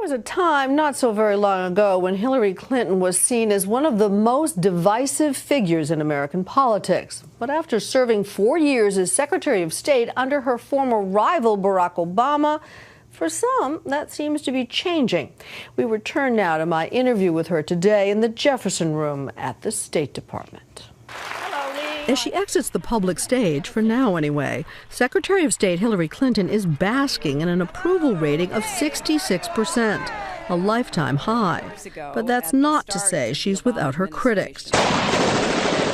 was a time not so very long ago when Hillary Clinton was seen as one of the most divisive figures in American politics. But after serving 4 years as Secretary of State under her former rival Barack Obama, for some, that seems to be changing. We return now to my interview with her today in the Jefferson Room at the State Department. As she exits the public stage, for now anyway, Secretary of State Hillary Clinton is basking in an approval rating of 66%, a lifetime high. But that's not to say she's without her critics.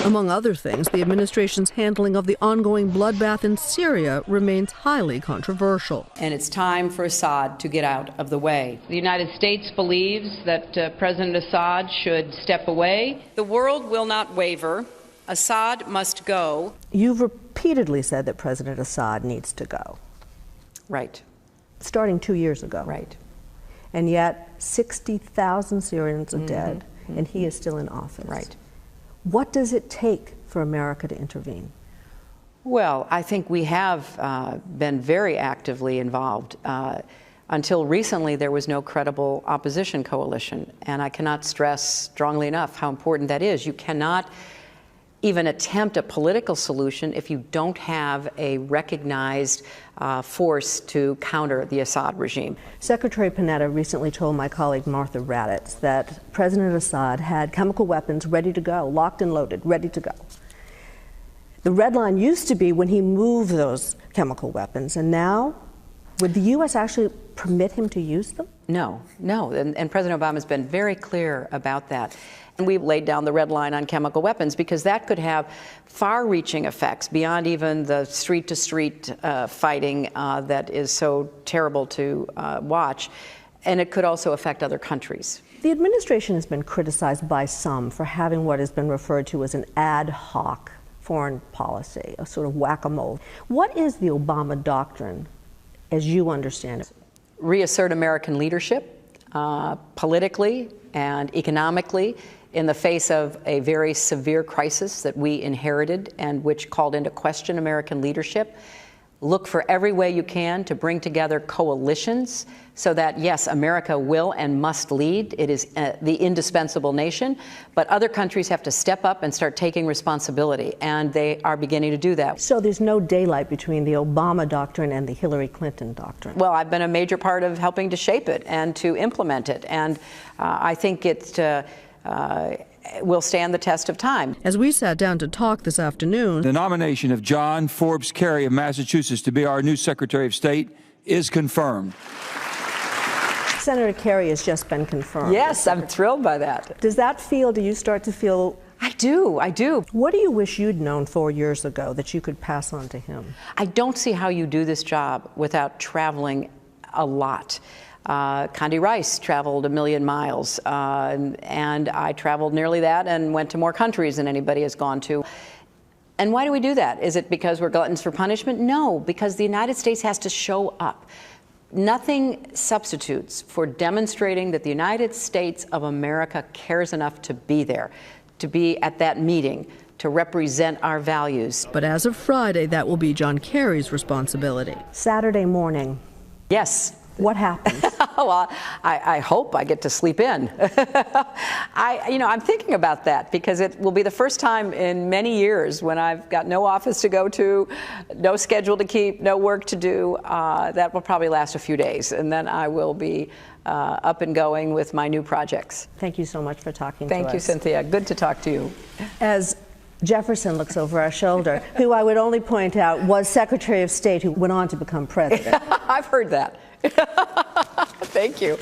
Among other things, the administration's handling of the ongoing bloodbath in Syria remains highly controversial. And it's time for Assad to get out of the way. The United States believes that President Assad should step away. The world will not waver. Assad must go. You've repeatedly said that President Assad needs to go. Right. Starting 2 years ago. Right. And yet 60,000 Syrians are dead, and he is still in office. Right. What does it take for America to intervene? Well, I think we have been very actively involved. Until recently, there was no credible opposition coalition, and I cannot stress strongly enough how important that is. You cannot even attempt a political solution if you don't have a recognized force to counter the Assad regime. Secretary Panetta recently told my colleague Martha Raddatz that President Assad had chemical weapons ready to go, locked and loaded, ready to go. The red line used to be when he moved those chemical weapons, and now, would the U.S. actually permit him to use them? No, and President Obama has been very clear about that. And we've laid down the red line on chemical weapons because that could have far-reaching effects beyond even the street-to-street fighting that is so terrible to watch, and it could also affect other countries. The administration has been criticized by some for having what has been referred to as an ad hoc foreign policy, a sort of whack-a-mole. What is the Obama doctrine, as you understand it? Reassert American leadership, politically and economically, in the face of a very severe crisis that we inherited and which called into question American leadership. Look for every way you can to bring together coalitions so that, yes, America will and must lead. It is the indispensable nation, but other countries have to step up and start taking responsibility, and they are beginning to do that. So there's no daylight between the Obama doctrine and the Hillary Clinton doctrine? Well, I've been a major part of helping to shape it and to implement it, and I think it will stand the test of time. As we sat down to talk this afternoon, the nomination of John Forbes Kerry of Massachusetts to be our new Secretary of State is confirmed. Senator Kerry has just been confirmed. Yes, I'm thrilled by that. Do you start to feel? I do. What do you wish you'd known 4 years ago that you could pass on to him? I don't see how you do this job without traveling a lot. Condi Rice traveled 1 million miles, and I traveled nearly that and went to more countries than anybody has gone to. And why do we do that? Is it because we're gluttons for punishment? No, because the United States has to show up. Nothing substitutes for demonstrating that the United States of America cares enough to be there, to be at that meeting, to represent our values. But as of Friday, that will be John Kerry's responsibility. Saturday morning. Yes. What happens? Well, I hope I get to sleep in. I'm thinking about that because it will be the first time in many years when I've got no office to go to, no schedule to keep, no work to do. That will probably last a few days, and then I will be up and going with my new projects. Thank you so much for talking to us. Thank you, Cynthia. Good to talk to you. As Jefferson looks over our shoulder, who I would only point out was Secretary of State who went on to become president. I've heard that. Thank you.